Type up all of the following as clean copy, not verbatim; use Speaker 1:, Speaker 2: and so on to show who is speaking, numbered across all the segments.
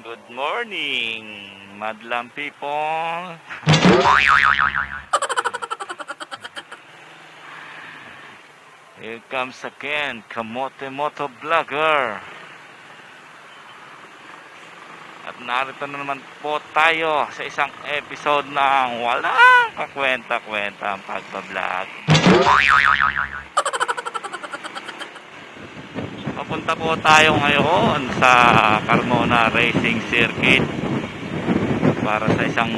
Speaker 1: Good morning, madlang people. Here comes again, Kamote Moto Vlogger. At narito na naman po tayo sa isang episode ng walang kakwenta-kwenta ang pagbablog. Papunta po tayo ngayon sa Carmona Racing Circuit para sa isang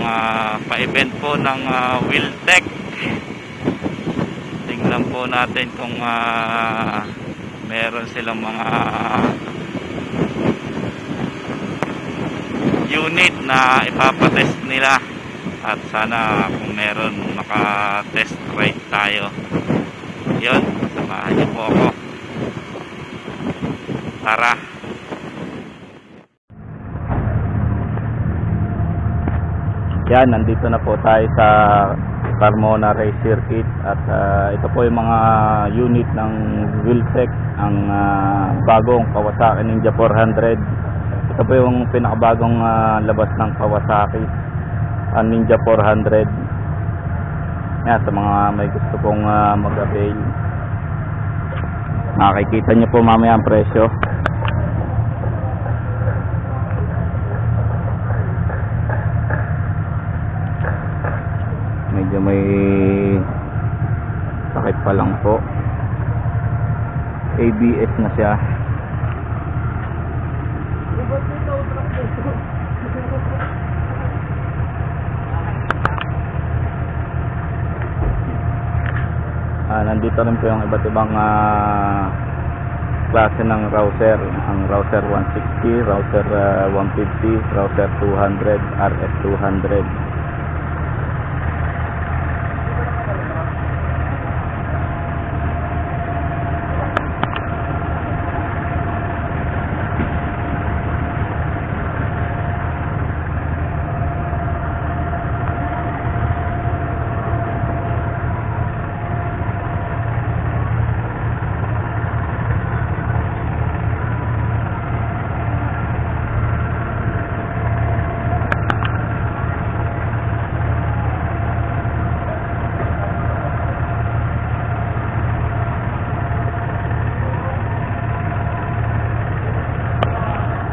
Speaker 1: pa-event po ng Wheeltech. Tingnan po natin kung meron silang mga unit na ipapatest nila, at sana kung meron maka-test ride tayo. Yun, samahan niyo po ako. Tara. Yan, nandito na po tayo sa Carmona Race Circuit at ito po yung mga unit ng Wheeltech, ang bagong Kawasaki Ninja 400. Ito po yung pinakabagong labas ng Kawasaki Ninja 400. Yan, sa mga may gusto pong mag-avail, makikita nyo po mamaya ang presyo. Medyo may sakit pa lang po. ABS na siya. Nandito rin po yung iba't ibang klase ng Rouser. Ang Rouser 160, Rouser 150, Rouser 200, RS 200.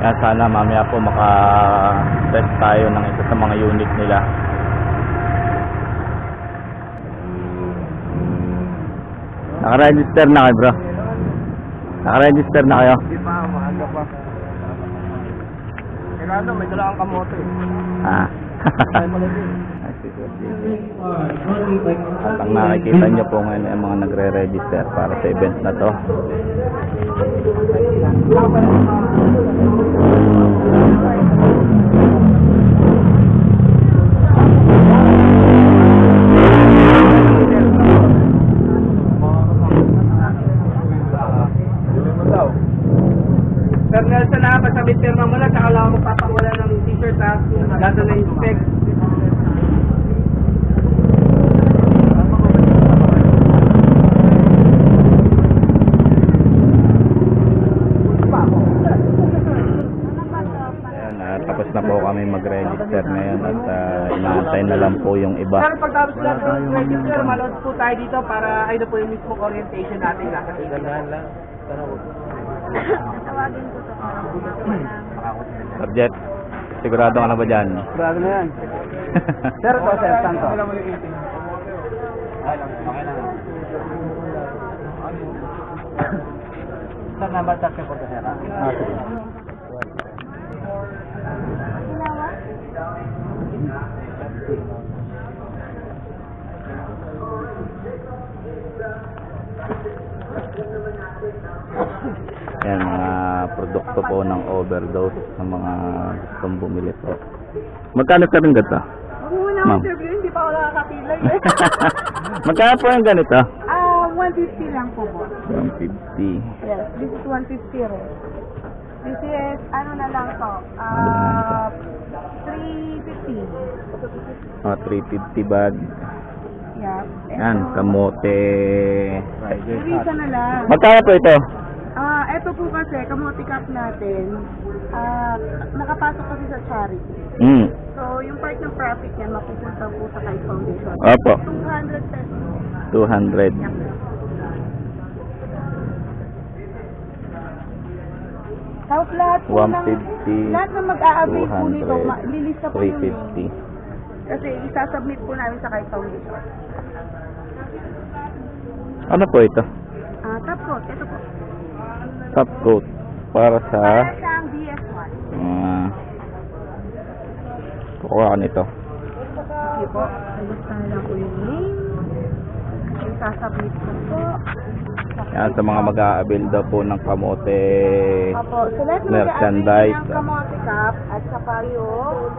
Speaker 1: Yan, sana mamaya po maka-test tayo ng isa sa mga unit nila. Naka-register na kayo, bro? Naka-register na kayo?
Speaker 2: Hindi pa, maaga pa. Kailangan may dala kang kamote.
Speaker 1: At ang nakikita nyo po ngayon ay mga nagre-register para sa event na to.
Speaker 2: Sir Nelson, nakapasabit pirma mo lang, saka lang magpapakula ng t-shirt ha. Lalo na yung spec.
Speaker 1: Tapos na po kami mag-register ngayon at inaantay na lang po yung iba.
Speaker 2: Sir, pagtapos lang po yung register, malood po tayo dito para ay na po yung mismo orientation natin. Gandahan lang.
Speaker 3: Tawagin ko to.
Speaker 1: Subject, sigurado ka na ba dyan?
Speaker 2: Sigurado na yan. Sir, ito, sir, santo. Sir, number 34 po, sir.
Speaker 1: Yan, mga produkto po ng Overdose sa mga gustong bumili po. Magkano ka rin ganito?
Speaker 3: Una
Speaker 1: Ma'am.
Speaker 3: ko interview, hindi pa ako nakakapilay.
Speaker 1: Magkano po yung ganito?
Speaker 3: 150 lang po po.
Speaker 1: 150.
Speaker 3: Yes, this is 150 rin. This is, ano na lang to? 350.
Speaker 1: 350 bag.
Speaker 3: Yeah.
Speaker 1: Yan, kamote.
Speaker 3: Isa na lang.
Speaker 1: Magkano po ito?
Speaker 3: Ito po kasi, kamote cup natin, nakapasok kasi sa charity.
Speaker 1: Mm.
Speaker 3: So, yung part ng profit niya, mapupunta po sa Kite Foundation.
Speaker 1: Opo.
Speaker 3: 200 pesos.
Speaker 1: 200.
Speaker 3: Tapos lahat po
Speaker 1: 150,
Speaker 3: lahat ng mag-a-avail po nito,
Speaker 1: 200,
Speaker 3: lilista po yung name.
Speaker 1: 350.
Speaker 3: Kasi isasubmit po namin sa Kite Foundation.
Speaker 1: Ano po ito?
Speaker 3: Top coat, ito po.
Speaker 1: Top coat. Para sa
Speaker 3: Para siyang DS1.
Speaker 1: kukuha ka nito.
Speaker 3: Sige po, alista na lang po yung name. Isasubmit ko po.
Speaker 1: Yan, sa mga mag-a-avail daw po ng kamote
Speaker 3: Opo, so lahat ng
Speaker 1: merchandise.
Speaker 3: mag-a-avail ng kamote cup at saka yung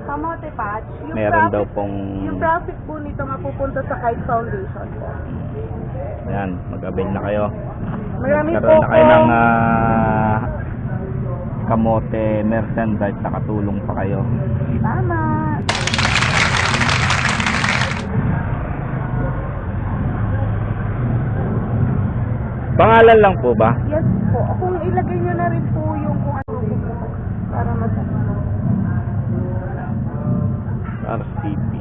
Speaker 3: kamote patch, yung
Speaker 1: Meron
Speaker 3: profit,
Speaker 1: daw pong
Speaker 3: yung profit po nito mapupunta sa Kite Foundation po.
Speaker 1: yan, mag-avail na kayo.
Speaker 3: Marami po
Speaker 1: Karoon na kayo ng
Speaker 3: po.
Speaker 1: kamote merchandise, nakatulong pa kayo.
Speaker 3: Tama.
Speaker 1: Pangalan lang po ba?
Speaker 3: Yes po. Kung ilagay nyo na rin po yung kung ano po para masama.
Speaker 1: RCP.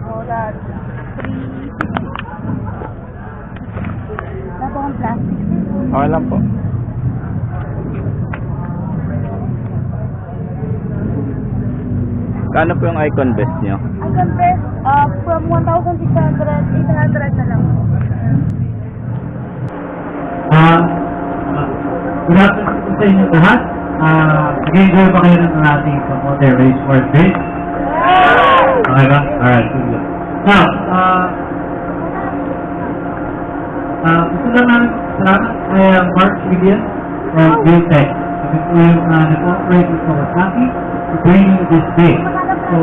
Speaker 3: So that's 350. Wala po ang plastic.
Speaker 1: Okay lang po. Kano po yung icon best nyo?
Speaker 3: Ang best from 1,600, 800 na lang po.
Speaker 4: Good afternoon sa inyo lahat. Nag-enjoy ba kayo ng ating kamote race for bid? Okay ba? Alright, good. Now, gusto lang namin salamat kay Mark Williams from Biotech. Kami po yung nag-operate with Kawasaki to bring you this day. So,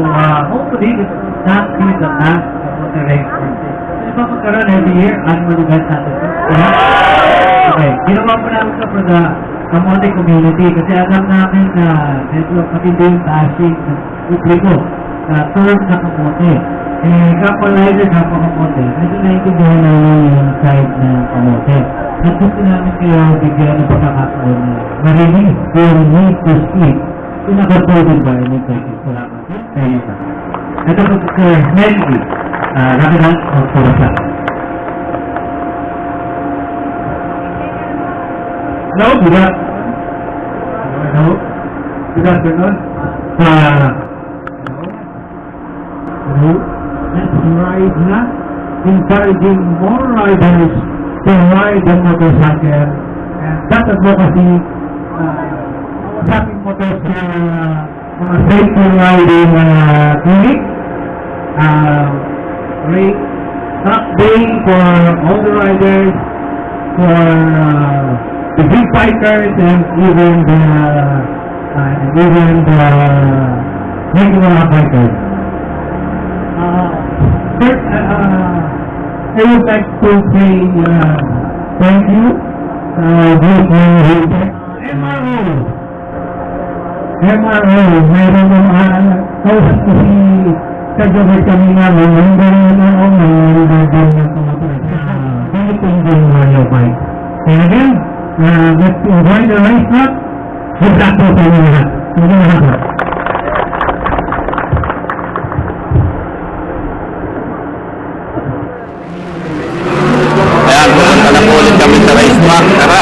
Speaker 4: hopefully, this will not be the last kamote race for bid. Ano ba magkaroon every year? Annual event natin. Okay, ginawa po namin ito for the kamote community kasi alam namin na medyo matindi yung dashing ng publiko na term na kamote. Eh, kapwa rider, kapwa kamote, medyo naiintindihan namin yung side ng kamote. At gusto namin kayo bigyan ng pagkakataon na marinig yung need to speak in a controlled environment like this. Salamat po. Kayo na. Ito po si Sir Henry, Rakinan of Kawasaki. Hello, good afternoon. Hello. Good afternoon. Hello. Let's ride na. Encouraging more riders to ride the motorcycle. And that advocacy, Kawasaki Motors mga safety riding clinic. Great track day for all the riders, for the big bikers and even the regular bikers. First, I would like to say thank you MRO, mayroon ng kausap ko si Kajover kami namin, member ng MRO, member din ng kamotor. Philippine din Mario Bike. And again, let's enjoy the race track. Good luck po sa inyo lahat. Thank you lahat po.
Speaker 1: Ayan, pumunta na po ulit kami sa racetrack. Tara!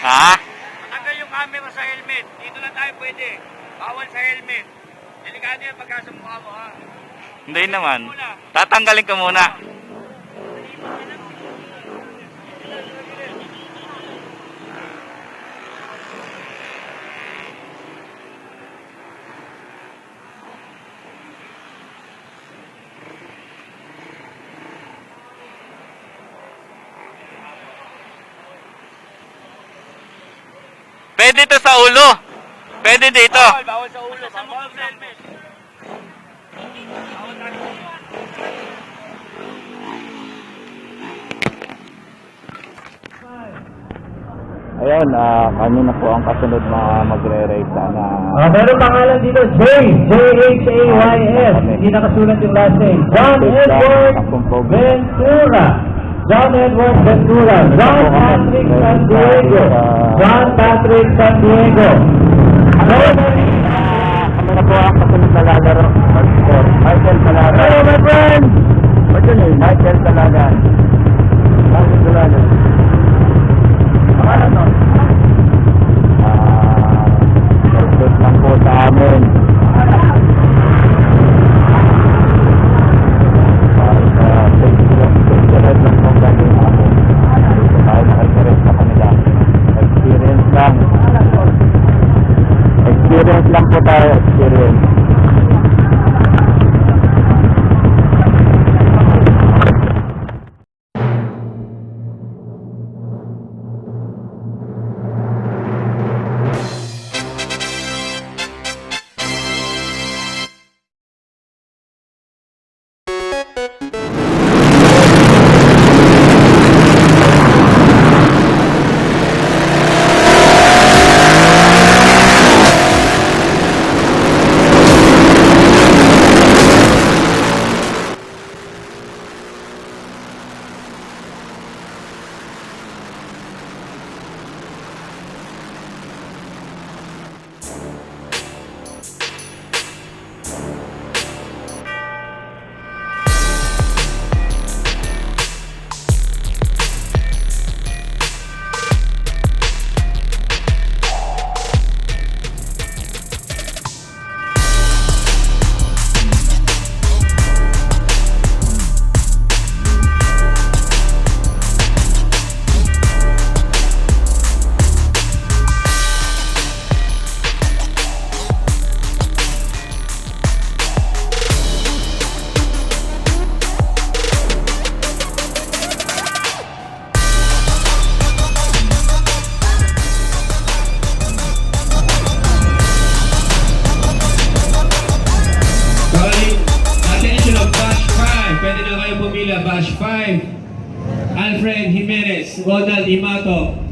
Speaker 1: Ha?
Speaker 5: Matanggal yung camera sa helmet. Dito lang tayo pwede. Bawal sa helmet. Delikado yan pagkasa mukha mo, ha?
Speaker 1: Hindi naman. Tatanggalin ko muna. Pwede to sa ulo. Pwede dito.
Speaker 5: Bawal sa ulo. Bawal sa helmet.
Speaker 1: Ayun, kami na po ang kasunod na magre-race sana.
Speaker 4: Meron pangalan dito, J-H-A-Y-S. Hindi nakasulat yung last name. John Edward Ventura. John Edward Ventura. John Patrick San Diego. John Patrick San Diego.
Speaker 1: Kami na po ang kasunod na lalaro. Michael Talaga.
Speaker 4: Hello, my friend!
Speaker 1: Michael Talaga. Michael Talaga.
Speaker 4: Pangalan nun?
Speaker 1: Purpose lang po sa amin. Para sa picture lang po gagawin namin. Tayo nakikirin sa kanila. Experience lang. Experience lang po tayo. Experience.
Speaker 6: Pwede na kayo pumila. Batch 5, Alfred Jimenez, Ronald Imato.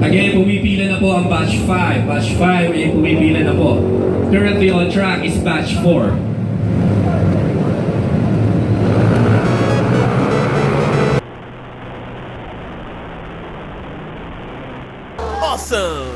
Speaker 6: Again, pumipila na po ang batch 5. Batch 5 ay pumipila na po. Currently on track is batch 4.
Speaker 5: Awesome!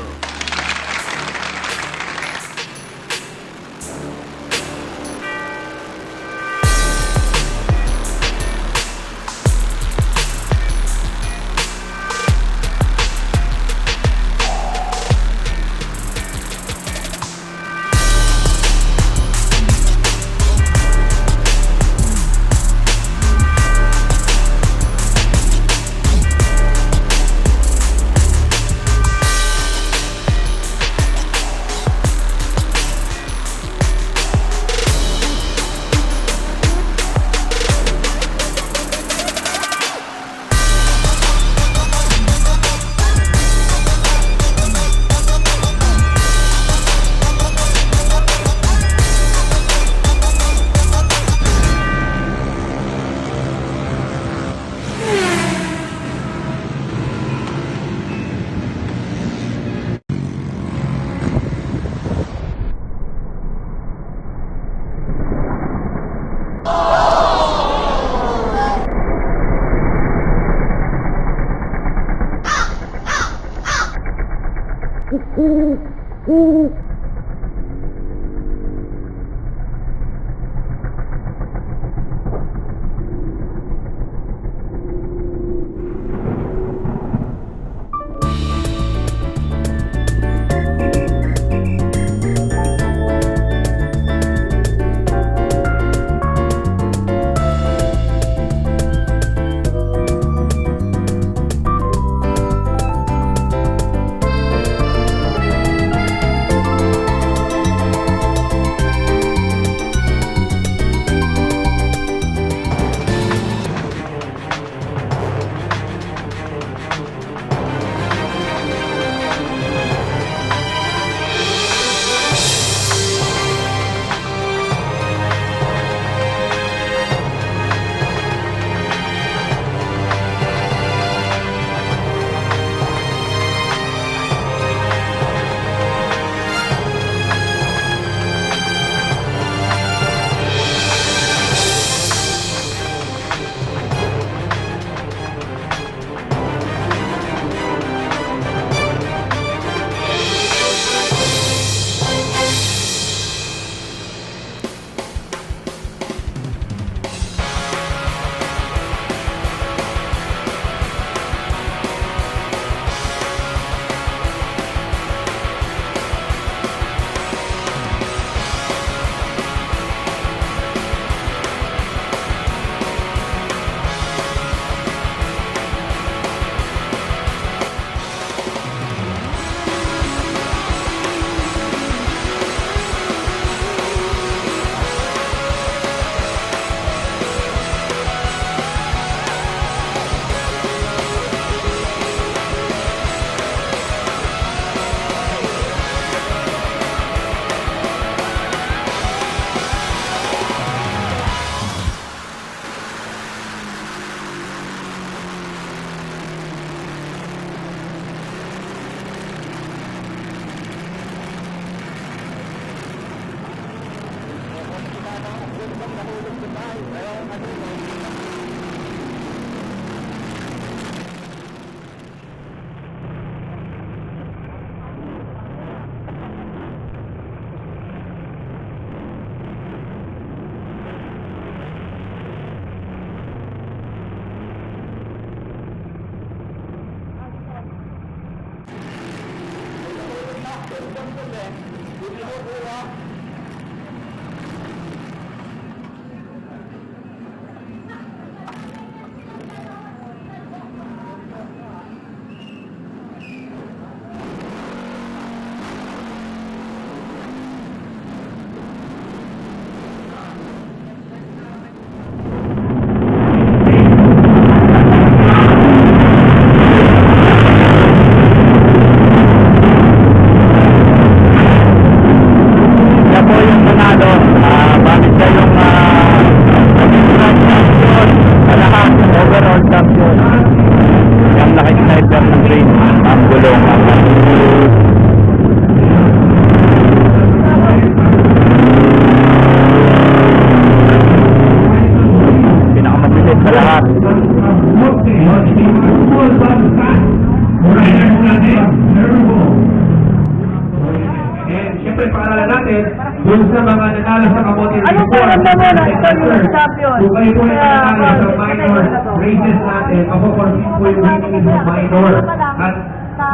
Speaker 4: Siyempre, paalala natin, dun sa mga nanalo sa kamote
Speaker 3: Anong pakiramdam mo na ito yung champion?
Speaker 4: Kung kayo po yung nanalo sa minor races natin, mapoporsin po yung winning sa minor. At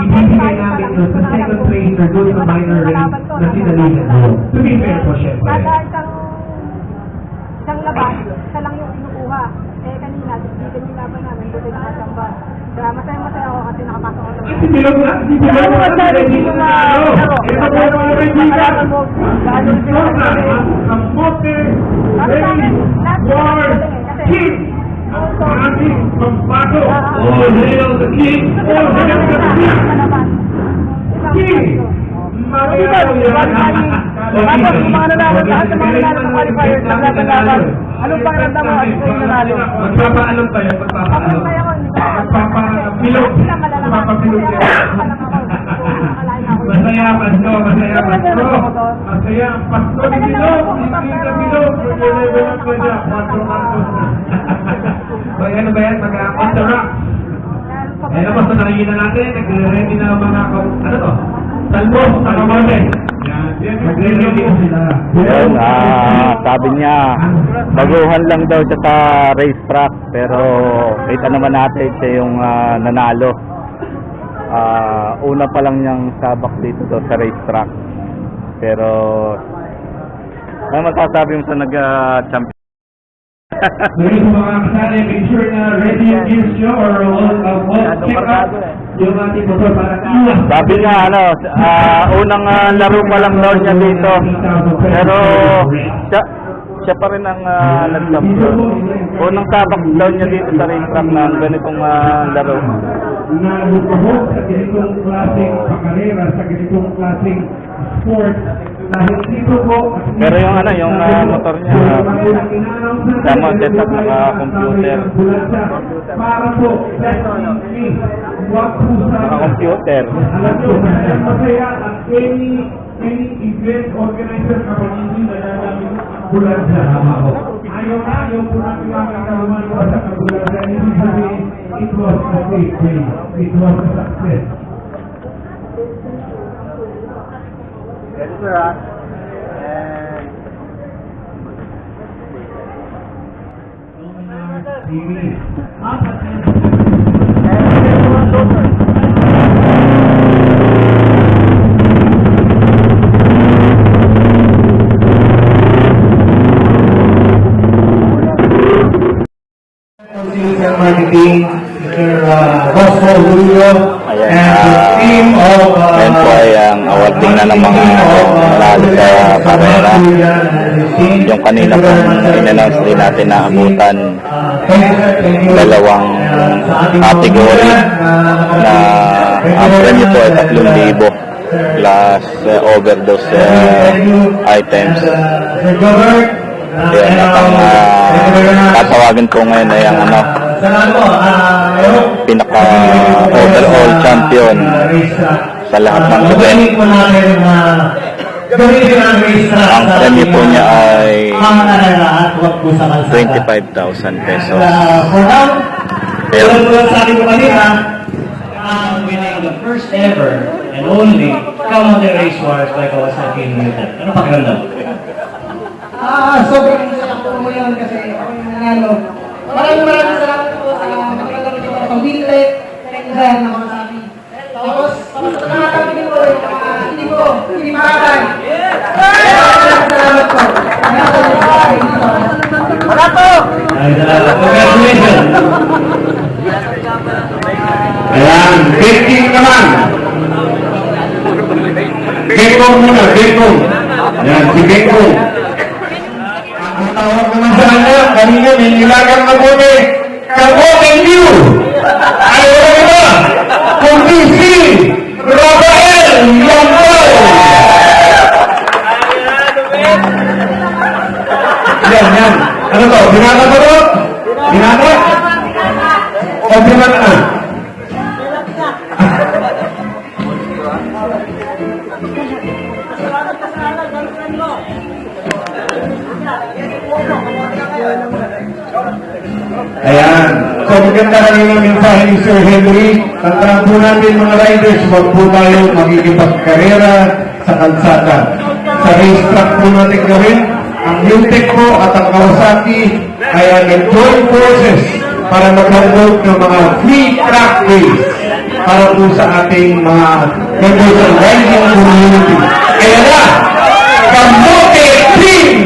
Speaker 4: ibibigay namin yun sa second racer dun sa minor race na sinalihan mo. To be fair po, syempre.
Speaker 3: Kada isang labas, isa lang yung inukuha. Eh kanina, dito yung laban namin, buti nakasamba. Kaya masaya-masaya ako kasi nakapasok ako.
Speaker 4: Si Bilog na, si Bilog na, si Bilog na, ito po yung mga kaibigan. Kamote, race, war, king, ang ating pambato. Oh, hail the king, oh, hail the king. King!
Speaker 3: Tapos, kumana namin lahat ng mga nanalo sa qualifiers ng laban-laban. Anong pakiramdam mo? Ano yung nanalo?
Speaker 4: Magpapaalam tayo, magpapaalam. Magpapapilog. Magpapapilog tayo. Masaya ang Pasko, masaya ang Pasko. Masaya ang Pasko ni Bilog. Hindi ka Bilog. Pwede ko dyan. 4 months na. So, ano ba yan? Mag-on the rock. Ayan naman, so nakikita natin, nagre-ready na mga, ano to? Talbos, Takamate. Nagre-ready po sila.
Speaker 1: Yun, sabi niya, baguhan lang daw siya sa racetrack, pero kita naman natin siya yung nanalo. Una pa lang niyang sabak dito sa racetrack. Pero, ano masasabi mo sa nag-champion?
Speaker 4: Ngayon po mga kasali, make sure na ready yung gears nyo or check up yung ating motor para iwas.
Speaker 1: Sabi niya, unang laro pa lang daw niya dito. Pero, siya pa rin ang nag-champion. Unang sabak daw niya dito sa racetrack na ganitong laro.
Speaker 4: Na lupahok sa ganitong klaseng pakarera, sa ganitong klaseng sport, dahil dito po,
Speaker 1: Pero yung yung motor niya, tama, setup naka-computer.
Speaker 4: para po, wag po sa
Speaker 1: Naka-computer.
Speaker 4: alam nyo, masaya at any event organizer kapag hindi na namin ambulansya. Ayaw po natin makakaluman pa sa ambulansya. Ibig sabihin, it was a safe day. It was a success. TV. Marketing, Mr. Bosco Julio,
Speaker 1: Ayan,
Speaker 4: and the team of
Speaker 1: yan po ay ang awarding na ng mga nanalo sa karera. Yung kanina pong in-announce din natin na abutan dalawang category na ang premyo po ay 3,000 plus overdose items. Yan, at ang tatawagin ko ngayon ay ang pinaka overall champion sa lahat ng event. Ang premyo po niya ay 25,000 pesos. Pero
Speaker 4: sabi ko kanina, winning the first ever and only Kamate Race Wars by Kawasaki Newton. Ano pakiramdam?
Speaker 3: Sobrang saya ko mo yan kasi ako yung nanalo. Maraming salamat po sa magandang ito sa Wheellet, Tengran na Kawasaki. Tapos, sa mga kami ko, hindi makakay. Salamat po.
Speaker 4: Congratulations! Ayan, King naman! Kengkong muna, Kengkong! Ayan, si Kengkong! Ang tawag naman sa kanya, kanina may nilagang kabote, kabote new! Ayaw na iba! Kundi si Rafael Yambao! Yan. Ano to? Binata ba to? Binata? O binata? Ayan. So maganda rin ang mensahe ni Sir Henry. Tandaan po natin mga riders, huwag po tayo magkikipagkarera sa kalsada. Sa racetrack po natin gawin. Ang Newtek po at ang Kawasaki ay nag-join forces para mag-handle ng mga free track days para po sa ating mga members ng riding community. Kaya na, Kamote Team!